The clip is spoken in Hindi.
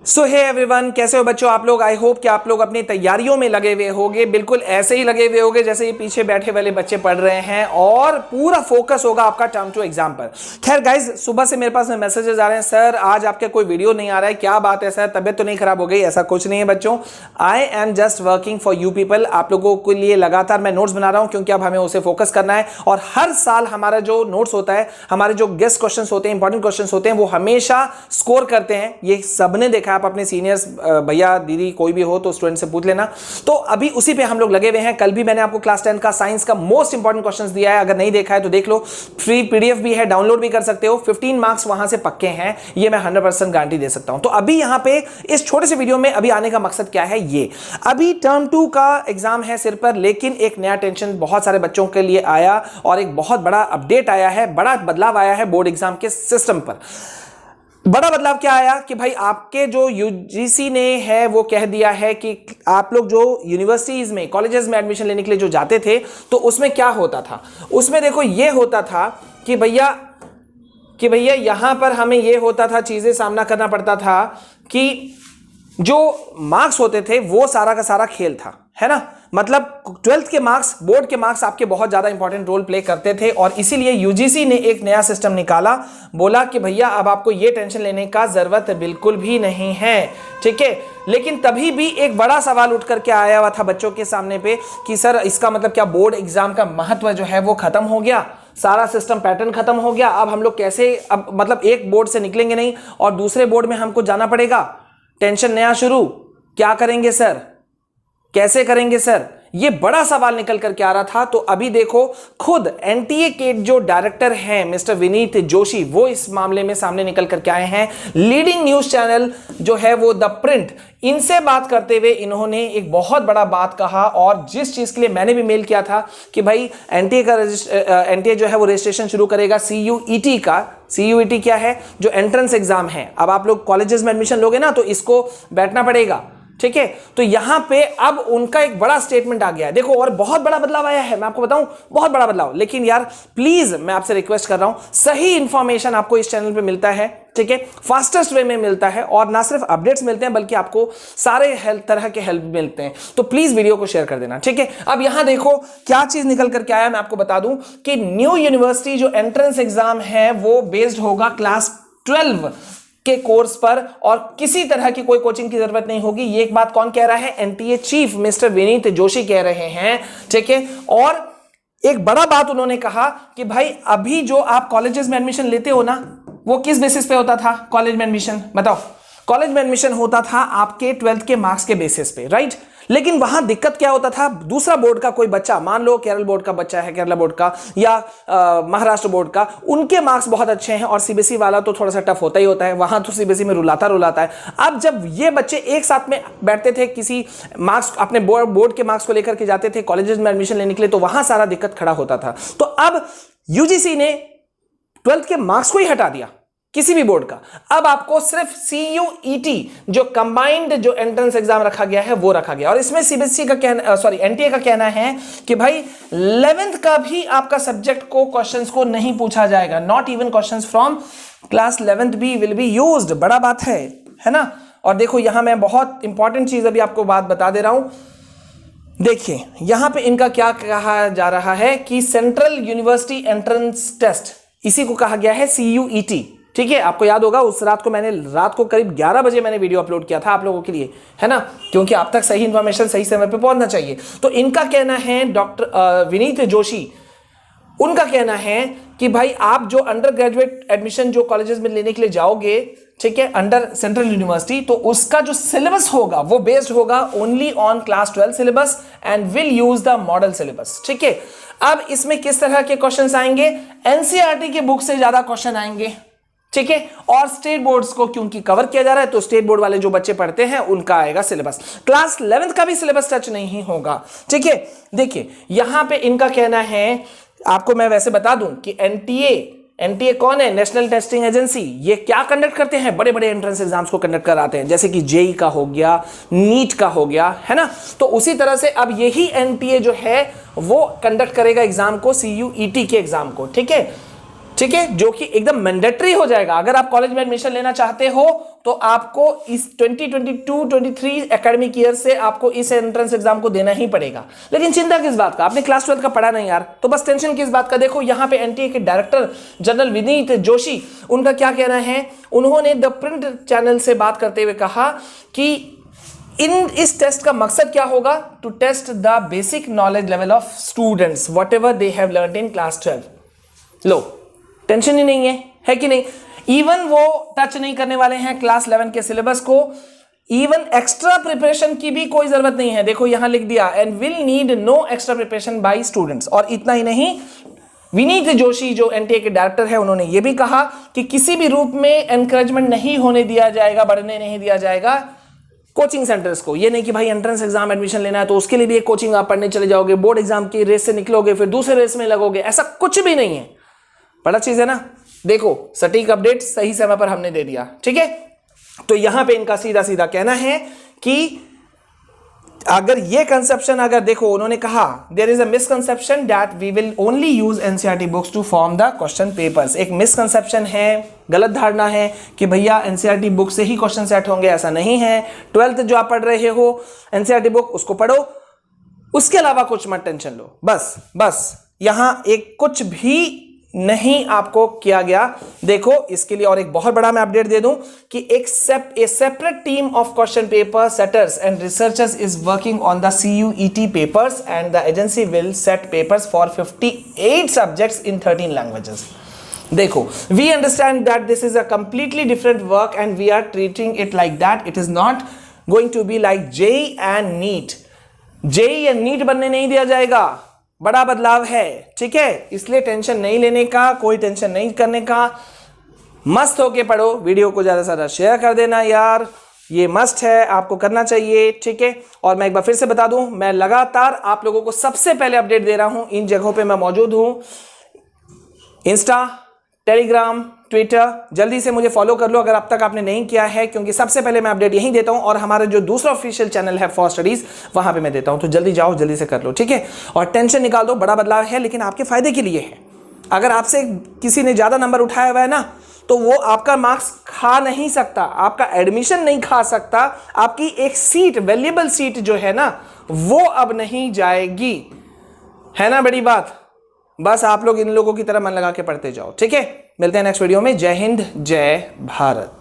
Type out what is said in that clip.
सो हे एवरीवन, कैसे हो बच्चों आप लोग। आई होप कि आप लोग अपनी तैयारियों में लगे हुए होंगे, बिल्कुल ऐसे ही लगे हुए होंगे जैसे ये पीछे बैठे वाले बच्चे पढ़ रहे हैं और पूरा फोकस होगा आपका टर्म टू एग्जाम पर। खैर गाइज, सुबह से मेरे पास मैसेजेस आ रहे हैं, सर आज आपके कोई वीडियो नहीं आ रहा है, क्या बात है सर, तबियत तो नहीं खराब हो गई? ऐसा कुछ नहीं है बच्चों, I am just working for you people. आप लोगों के लिए लगातार मैं नोट्स बना रहा हूं क्योंकि अब हमें उसे फोकस करना है। और हर साल हमारा जो नोट्स होता है, हमारे जो गेस्ट क्वेश्चन होते हैं, इंपॉर्टेंट क्वेश्चन होते हैं, वो हमेशा स्कोर करते हैं। ये सबने देखा, आप अपने सीनियर्स भैया दीदी कोई भी हो तो स्टूडेंट से पूछ लेना। तो अभी उसी पे हम लोग लगे हुए हैं। कल भी मैंने आपको क्लास 10 का साइंस का मोस्ट इंपॉर्टेंट क्वेश्चंस दिया है, अगर नहीं देखा है तो देख लो। फ्री पीडीएफ भी है, डाउनलोड भी कर सकते हो। 15 मार्क्स वहां से पक्के हैं, ये मैं 100% गारंटी दे सकता हूं। तो अभी यहां पे इस छोटे से वीडियो में अभी आने का मकसद क्या है, ये अभी टर्म 2 का एग्जाम है सिर पर, लेकिन एक नया टेंशन बहुत सारे बच्चों के लिए आया और एक बहुत बड़ा अपडेट आया है, बड़ा बदलाव आया है बोर्ड एग्जाम के सिस्टम पर। बड़ा बदलाव क्या आया कि भाई आपके जो यूजीसी ने है वो कह दिया है कि आप लोग जो यूनिवर्सिटीज में, कॉलेजेस में एडमिशन लेने के लिए जो जाते थे, तो उसमें क्या होता था, उसमें देखो ये होता था कि भैया यहां पर हमें ये होता था, चीजें सामना करना पड़ता था कि जो मार्क्स होते थे वो सारा का सारा खेल था, है ना। मतलब 12th के मार्क्स, बोर्ड के मार्क्स आपके बहुत ज्यादा इंपॉर्टेंट रोल प्ले करते थे और इसीलिए यूजीसी ने एक नया सिस्टम निकाला। बोला कि भैया अब आपको ये टेंशन लेने का जरूरत बिल्कुल भी नहीं है, ठीक है। लेकिन तभी भी एक बड़ा सवाल उठ करके आया हुआ था बच्चों के सामने पे कि सर इसका मतलब क्या बोर्ड एग्जाम का महत्व जो है वो खत्म हो गया, सारा सिस्टम पैटर्न खत्म हो गया, अब हम लोग कैसे, अब मतलब एक बोर्ड से निकलेंगे नहीं और दूसरे बोर्ड में हमको जाना पड़ेगा, टेंशन नया शुरू, क्या करेंगे सर, कैसे करेंगे सर, ये बड़ा सवाल निकल करके आ रहा था। तो अभी देखो खुद एनटीए के जो डायरेक्टर हैं मिस्टर विनीत जोशी, वो इस मामले में सामने निकल करके आए हैं। लीडिंग न्यूज चैनल जो है वो द प्रिंट, इनसे बात करते हुए इन्होंने एक बहुत बड़ा बात कहा और जिस चीज के लिए मैंने भी मेल किया था कि भाई एनटीए जो है वो रजिस्ट्रेशन शुरू करेगा सीयूईटी का। सीयूईटी क्या है, जो एंट्रेंस एग्जाम है, अब आप लोग कॉलेजेस में एडमिशन लोगे ना तो इसको बैठना पड़ेगा, ठीक है। तो यहां पे अब उनका एक बड़ा स्टेटमेंट आ गया है, देखो, और बहुत बड़ा बदलाव आया है, मैं आपको बताऊं बहुत बड़ा बदलाव। लेकिन यार प्लीज मैं आपसे रिक्वेस्ट कर रहा हूं, सही इंफॉर्मेशन आपको इस चैनल पे मिलता है, ठीक है, फास्टेस्ट वे में मिलता है और ना सिर्फ अपडेट्स मिलते हैं बल्कि आपको सारे तरह के हेल्प मिलते हैं। तो प्लीज वीडियो को शेयर कर देना, ठीक है। अब यहां देखो क्या चीज निकल करके आया, मैं आपको बता दूं कि न्यू यूनिवर्सिटी जो एंट्रेंस एग्जाम है वो बेस्ड होगा क्लास 12 के कोर्स पर और किसी तरह की कोई कोचिंग की जरूरत नहीं होगी। ये एक बात कौन कह रहा है, NTA chief mister Vineet Joshi कह रहे हैं, ठीक है। और एक बड़ा बात उन्होंने कहा कि भाई अभी जो आप कॉलेजेस में एडमिशन लेते हो ना, वो किस बेसिस पे होता था कॉलेज में एडमिशन, बताओ। कॉलेज में एडमिशन होता था आपके 12th के मार्क्स के बेसिस पे, राइट। लेकिन वहां दिक्कत क्या होता था, दूसरा बोर्ड का कोई बच्चा, मान लो केरल बोर्ड का बच्चा है, केरला बोर्ड का या महाराष्ट्र बोर्ड का, उनके मार्क्स बहुत अच्छे हैं और सीबीएसई वाला तो थोड़ा सा टफ होता ही होता है, वहां तो सीबीएसई में रुलाता है। अब जब ये बच्चे एक साथ में बैठते थे, किसी मार्क्स अपने बोर्ड के मार्क्स को लेकर के जाते थे कॉलेजेस में एडमिशन लेने के लिए, तो वहां सारा दिक्कत खड़ा होता था। तो अब यूजीसी ने 12th के मार्क्स को ही हटा दिया किसी भी बोर्ड का, अब आपको सिर्फ सीयूईटी जो कंबाइंड जो एंट्रेंस एग्जाम रखा गया है वो रखा गया। और इसमें सीबीएसई का कहना, एनटीए का कहना है कि भाई 11th का भी आपका सब्जेक्ट को क्वेश्चंस को नहीं पूछा जाएगा, not even questions from class 11th भी विल बी यूज्ड। बड़ा बात है ना। और देखो यहां मैं बहुत इंपॉर्टेंट चीज अभी आपको बात बता दे रहा हूं, देखिए यहां पे इनका क्या कहा जा रहा है कि सेंट्रल यूनिवर्सिटी एंट्रेंस टेस्ट, इसी को कहा गया है सीयूईटी, ठीक है। आपको याद होगा उस रात को मैंने रात को करीब 11 बजे मैंने वीडियो अपलोड किया था आप लोगों के लिए, है ना, क्योंकि आप तक सही इंफॉर्मेशन सही समय पे पहुंचना चाहिए। तो इनका कहना है, डॉक्टर विनीत जोशी, उनका कहना है कि भाई आप जो अंडर ग्रेजुएट एडमिशन जो कॉलेजेस में लेने के लिए जाओगे, ठीक है, अंडर सेंट्रल यूनिवर्सिटी, तो उसका जो सिलेबस होगा वो बेस्ड होगा only on class 12 syllabus and will use the model syllabus, ठीक है। अब इसमें किस तरह के क्वेश्चंस आएंगे, एनसीईआरटी के बुक से ज्यादा क्वेश्चन आएंगे, ठीक है। और स्टेट बोर्ड्स को क्योंकि कवर किया जा रहा है तो स्टेट बोर्ड वाले जो बच्चे पढ़ते हैं उनका आएगा सिलेबस, क्लास 11th का भी सिलेबस टच नहीं होगा, ठीक है। देखिए यहां पे इनका कहना है, आपको मैं वैसे बता दूं कि एनटीए कौन है, नेशनल टेस्टिंग एजेंसी, ये क्या कंडक्ट करते हैं, बड़े बड़े एंट्रेंस एग्जाम्स को कंडक्ट कराते हैं, जैसे कि जेई का हो गया, नीट का हो गया, है ना। तो उसी तरह से अब यही एनटीए जो है वो कंडक्ट करेगा एग्जाम को, सीयूईटी के एग्जाम को, ठीक है। ठीक है, जो कि एकदम मैंडेटरी हो जाएगा। अगर आप कॉलेज में एडमिशन लेना चाहते हो तो आपको इस 2022-23 एकेडमिक ईयर से आपको इस एंट्रेंस एग्जाम को देना ही पड़ेगा। लेकिन चिंता किस बात का, आपने क्लास 12 का पढ़ा नहीं यार, तो बस टेंशन किस बात का। देखो यहाँ पे एनटीए के डायरेक्टर जनरल विनीत जोशी, उनका क्या कहना है, उन्होंने द प्रिंट चैनल से बात करते हुए कहा कि इस टेस्ट का मकसद क्या होगा, to test the basic knowledge level of students whatever they have learned in class 12। लो, टेंशन ही नहीं है कि नहीं। इवन वो टच नहीं करने वाले हैं क्लास 11 के सिलेबस को, इवन एक्स्ट्रा प्रिपरेशन की भी कोई जरूरत नहीं है। देखो यहां लिख दिया, and will need no extra preparation by students. और इतना ही नहीं, विनीत जोशी जो एनटीए के डायरेक्टर है, उन्होंने ये भी कहा कि किसी भी रूप में एनकरेजमेंट नहीं होने दिया जाएगा, बढ़ने नहीं दिया जाएगा कोचिंग सेंटर्स को। ये नहीं कि भाई एंट्रेंस एग्जाम एडमिशन लेना है तो उसके लिए भी एक कोचिंग आप पढ़ने चले जाओगे, बोर्ड एग्जाम की रेस से निकलोगे फिर दूसरे रेस में लगोगे, ऐसा कुछ भी नहीं है। बड़ा चीज है ना। देखो सटीक अपडेट सही समय पर हमने दे दिया, ठीक है। तो यहां पे इनका सीधा सीधा कहना है कि अगर ये कंसेप्शन, अगर देखो उन्होंने कहा there is a misconception that we will only use NCERT books to form the question papers. एक मिसकंसेप्शन है, गलत धारणा है कि भैया एनसीईआरटी बुक से ही क्वेश्चन सेट होंगे, ऐसा नहीं है। 12th जो आप पढ़ रहे हो एनसीईआरटी बुक, उसको पढ़ो, उसके अलावा कुछ मत टेंशन लो। बस यहां एक कुछ भी नहीं आपको किया गया। देखो इसके लिए और एक बहुत बड़ा मैं अपडेट दे दूं कि एक separate team of question paper setters and researchers is working on the CUET papers and the agency will set papers for 58 subjects in 13 languages. देखो, we understand that this is a completely different work and we are treating it like that. It is not going to be like JEE and NEET. JEE and NEET बनने नहीं दिया जाएगा, बड़ा बदलाव है, ठीक है। इसलिए टेंशन नहीं लेने का, कोई टेंशन नहीं करने का, मस्त होके पढ़ो। वीडियो को ज्यादा से ज्यादा शेयर कर देना यार, ये मस्ट है, आपको करना चाहिए, ठीक है। और मैं एक बार फिर से बता दूं, मैं लगातार आप लोगों को सबसे पहले अपडेट दे रहा हूं, इन जगहों पे मैं मौजूद हूं, इंस्टा, टेलीग्राम, ट्विटर। जल्दी से मुझे फॉलो कर लो अगर अब तक आपने नहीं किया है, क्योंकि सबसे पहले मैं अपडेट यहीं देता हूं और हमारा जो दूसरा ऑफिशियल चैनल है फॉर स्टडीज, वहां पे मैं देता हूं। तो जल्दी जाओ, जल्दी से कर लो, ठीक है। और टेंशन निकाल दो, बड़ा बदलाव है लेकिन आपके फायदे के लिए है। अगर आपसे किसी ने ज्यादा नंबर उठाया हुआ है ना, तो वो आपका मार्क्स खा नहीं सकता, आपका एडमिशन नहीं खा सकता, आपकी एक सीट, वैल्यूएबल सीट जो है ना, वो अब नहीं जाएगी, है ना बड़ी बात। बस आप लोग इन लोगों की तरह मन लगा के पढ़ते जाओ, ठीक है। मिलते हैं नेक्स्ट वीडियो में। जय हिंद, जय भारत।